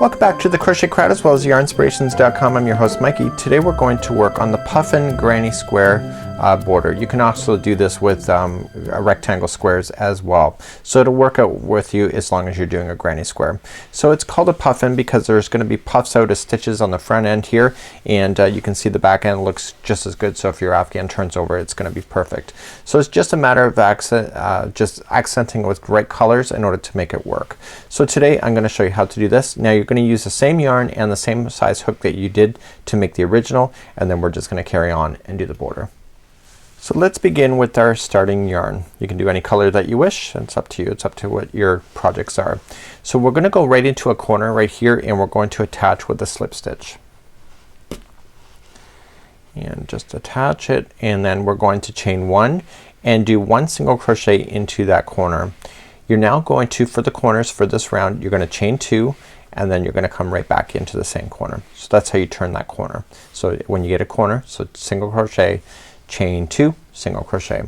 Welcome back to the Crochet Crowd as well as yarnspirations.com. I'm your host Mikey. Today we're going to work on the puffin granny square border. You can also do this with rectangle squares as well. So it'll work out with you as long as you're doing a granny square. So it's called a puffin because there's going to be puffs out as stitches on the front end here, and you can see the back end looks just as good. So if your afghan turns over, it's going to be perfect. So it's just a matter of just accenting with right colors in order to make it work. So today I'm going to show you how to do this. Now you're going to use the same yarn and the same size hook that you did to make the original, and then we're just going to carry on and do the border. So let's begin with our starting yarn. You can do any color that you wish. It's up to you. It's up to what your projects are. So we're gonna go right into a corner right here, and we're going to attach with a slip stitch. And just attach it, and then we're going to chain one and do one single crochet into that corner. You're now going to, for the corners for this round, you're gonna chain two, and then you're gonna come right back into the same corner. So that's how you turn that corner. So when you get a corner, so single crochet, chain two, single crochet.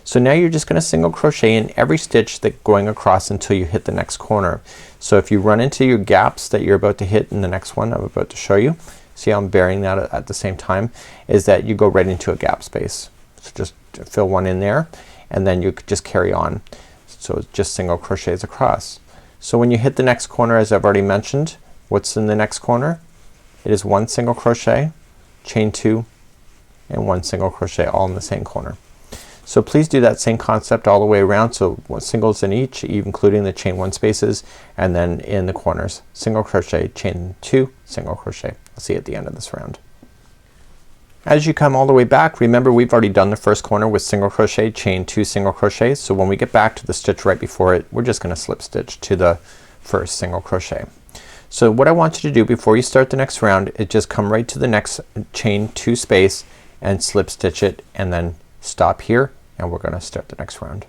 So now you're just gonna single crochet in every stitch that going across until you hit the next corner. So if you run into your gaps that you're about to hit in the next one I'm about to show you, see how I'm bearing that at the same time, is that you go right into a gap space. So just fill one in there, and then you just carry on. So it's just single crochets across. So when you hit the next corner, as I've already mentioned, what's in the next corner? It is one single crochet, chain two, and one single crochet all in the same corner. So please do that same concept all the way around. So one singles in each, including the chain one spaces, and then in the corners single crochet, chain two, single crochet. I'll see you at the end of this round. As you come all the way back, remember we've already done the first corner with single crochet, chain two, single crochets. So when we get back to the stitch right before it, we're just gonna slip stitch to the first single crochet. So what I want you to do before you start the next round is just come right to the next chain two space and slip stitch it, and then stop here, and we're gonna start the next round.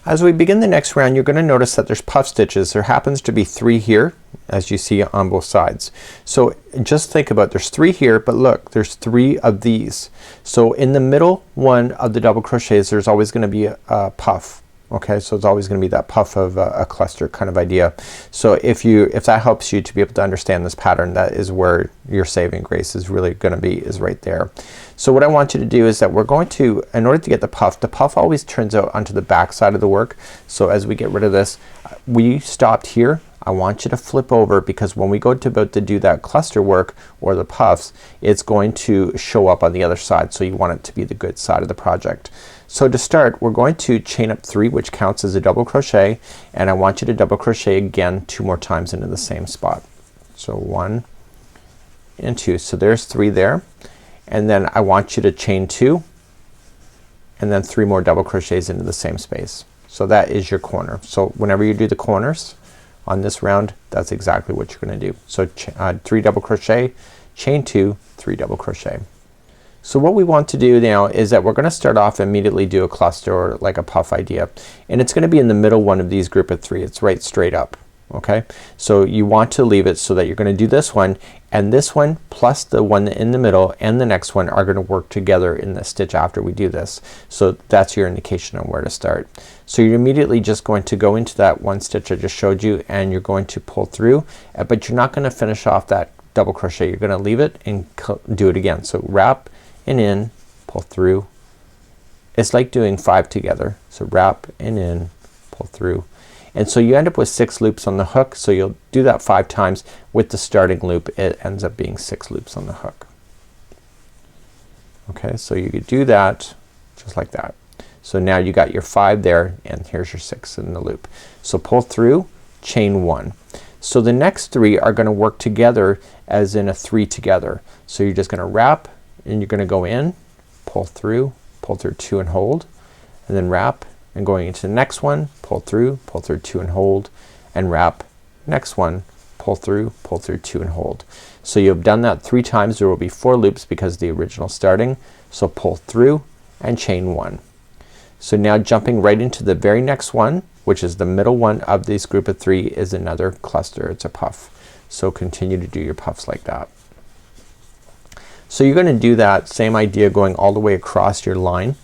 As we begin the next round, you're gonna notice that there's puff stitches. There happens to be three here, as you see on both sides. So just think about, there's three here, but look, there's three of these. So in the middle one of the double crochets, there's always gonna be a puff. Okay, so it's always gonna be that puff of a cluster kind of idea. So if that helps you to be able to understand this pattern, that is where your saving grace is really gonna be, is right there. So what I want you to do is that we're going to, in order to get the puff always turns out onto the back side of the work. So as we get rid of this, we stopped here. I want you to flip over, because when we go to about to do that cluster work or the puffs, it's going to show up on the other side. So you want it to be the good side of the project. So to start, we're going to chain up three, which counts as a double crochet, and I want you to double crochet again two more times into the same spot. So one and two. So there's three there, and then I want you to chain two, and then three more double crochets into the same space. So that is your corner. So whenever you do the corners on this round, that's exactly what you're gonna do. So three double crochet, chain two, three double crochet. So what we want to do now is that we're gonna start off immediately do a cluster or like a puff idea, and it's gonna be in the middle one of these group of three. It's right straight up. Okay, so you want to leave it so that you're gonna do this one, and this one plus the one in the middle and the next one are gonna work together in the stitch after we do this. So that's your indication on where to start. So you're immediately just going to go into that one stitch I just showed you, and you're going to pull through, but you're not gonna finish off that double crochet. You're gonna leave it and do it again. So wrap and in, pull through. It's like doing five together. So wrap and in, pull through. And so you end up with 6 loops on the hook. So you'll do that 5 times. With the starting loop, it ends up being 6 loops on the hook. Okay, so you could do that just like that. So now you got your 5 there, and here's your 6 in the loop. So pull through, chain 1. So the next 3 are gonna work together as in a 3 together. So you're just gonna wrap, and you're gonna go in, pull through 2 and hold, and then wrap, and going into the next one, pull through 2 and hold, and wrap, next one, pull through 2 and hold. So you've done that 3 times. There will be 4 loops because the original starting. So pull through and chain 1. So now jumping right into the very next one, which is the middle one of this group of 3, is another cluster. It's a puff. So continue to do your puffs like that. So you're gonna do that same idea going all the way across your line.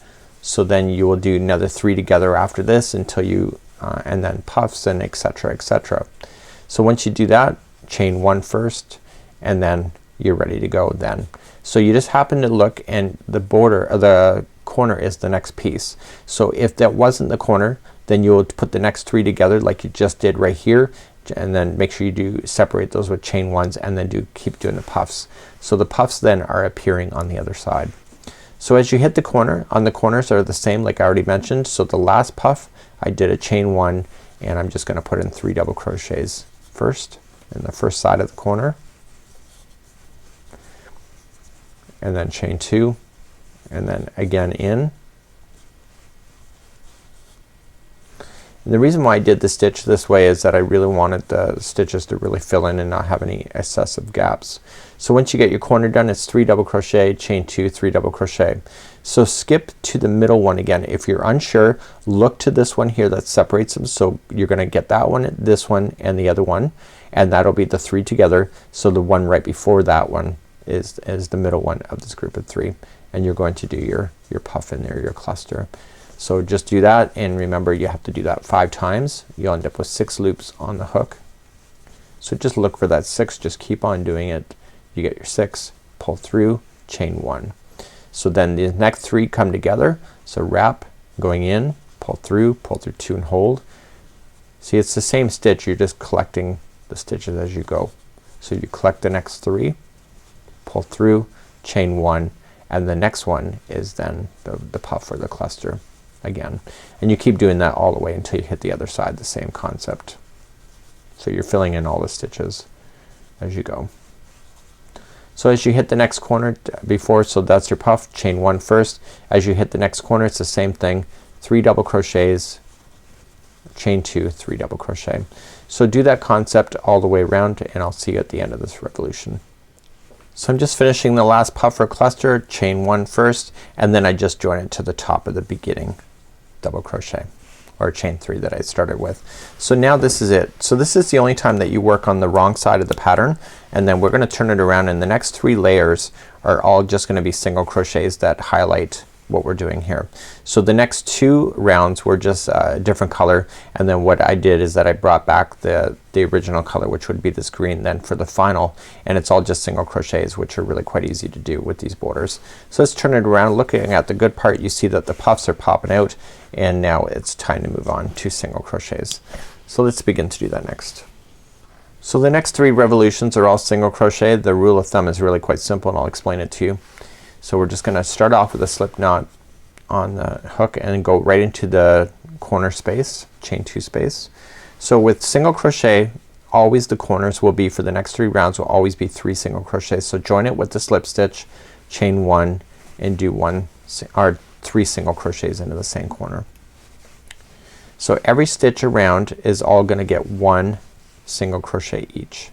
So then you will do another 3 together after this until you and then puffs and etc., etc. So once you do that, chain 1 first, and then you're ready to go then. So you just happen to look and the border or the corner is the next piece. So if that wasn't the corner, then you'll put the next 3 together like you just did right here, and then make sure you do separate those with chain 1s, and then keep doing the puffs. So the puffs then are appearing on the other side. So as you hit the corner, on the corners are the same like I already mentioned. So the last puff I did a chain 1, and I'm just gonna put in 3 double crochets first in the first side of the corner, and then chain 2, and then again in. And the reason why I did the stitch this way is that I really wanted the stitches to really fill in and not have any excessive gaps. So once you get your corner done, it's 3 double crochet, chain 2, 3 double crochet. So skip to the middle one again. If you're unsure, look to this one here that separates them. So you're gonna get that one, this one, and the other one, and that'll be the 3 together. So the one right before that one is the middle one of this group of 3, and you're going to do your puff in there, your cluster. So just do that, and remember you have to do that 5 times. You'll end up with 6 loops on the hook. So just look for that 6, just keep on doing it. You get your 6, pull through, chain 1. So then the next 3 come together. So wrap, going in, pull through 2 and hold. See, it's the same stitch, you're just collecting the stitches as you go. So you collect the next 3, pull through, chain 1, and the next one is then the puff or the cluster again, and you keep doing that all the way until you hit the other side. The same concept. So you're filling in all the stitches as you go. So as you hit the next corner before, so that's your puff, chain 1 first. As you hit the next corner, it's the same thing, 3 double crochets, chain 2, 3 double crochet. So do that concept all the way around, and I'll see you at the end of this revolution. So I'm just finishing the last puff or cluster, chain 1 first, and then I just join it to the top of the beginning double crochet, or chain 3 that I started with. So now this is it. So this is the only time that you work on the wrong side of the pattern, and then we're gonna turn it around, and the next 3 layers are all just gonna be single crochets that highlight what we're doing here. So the next 2 rounds were just a different color, and then what I did is that I brought back the original color, which would be this green then for the final, and it's all just single crochets, which are really quite easy to do with these borders. So let's turn it around. Looking at the good part, you see that the puffs are popping out, and now it's time to move on to single crochets. So let's begin to do that next. So the next 3 revolutions are all single crochet. The rule of thumb is really quite simple, and I'll explain it to you. So we're just gonna start off with a slip knot on the hook and go right into the corner space, chain 2 space. So with single crochet, always the corners will be, for the next 3 rounds, will always be 3 single crochets. So join it with the slip stitch, chain 1, and do 3 single crochets into the same corner. So every stitch around is all gonna get 1 single crochet each.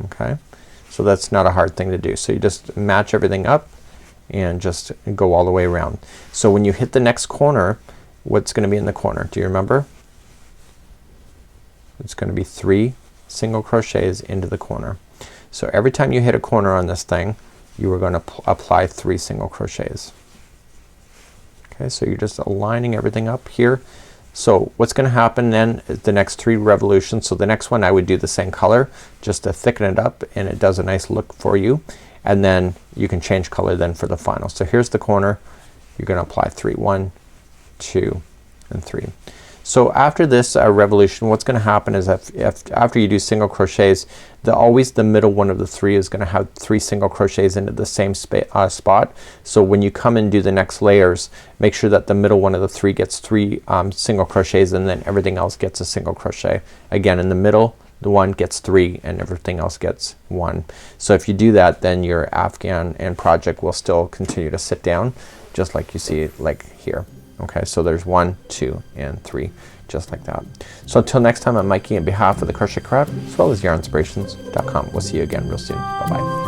Okay, so that's not a hard thing to do. So you just match everything up and just go all the way around. So when you hit the next corner, what's gonna be in the corner? Do you remember? It's gonna be 3 single crochets into the corner. So every time you hit a corner on this thing, you are gonna apply 3 single crochets. Okay, so you're just aligning everything up here. So what's gonna happen then is the next 3 revolutions. So the next one I would do the same color just to thicken it up, and it does a nice look for you, and then you can change color then for the final. So here's the corner. You're gonna apply 3, 1, 2, and 3. So after this revolution, what's gonna happen is if after you do single crochets, always the middle one of the 3 is gonna have 3 single crochets into the same spot. So when you come and do the next layers, make sure that the middle one of the 3 gets 3 single crochets, and then everything else gets a single crochet. Again, in the middle, the one gets 3 and everything else gets 1. So if you do that, then your afghan and project will still continue to sit down, just like you see like here. Okay, so there's 1, 2, and 3, just like that. So until next time, I'm Mikey on behalf of the Crochet Craft as well as yarnspirations.com. We'll see you again real soon. Bye bye.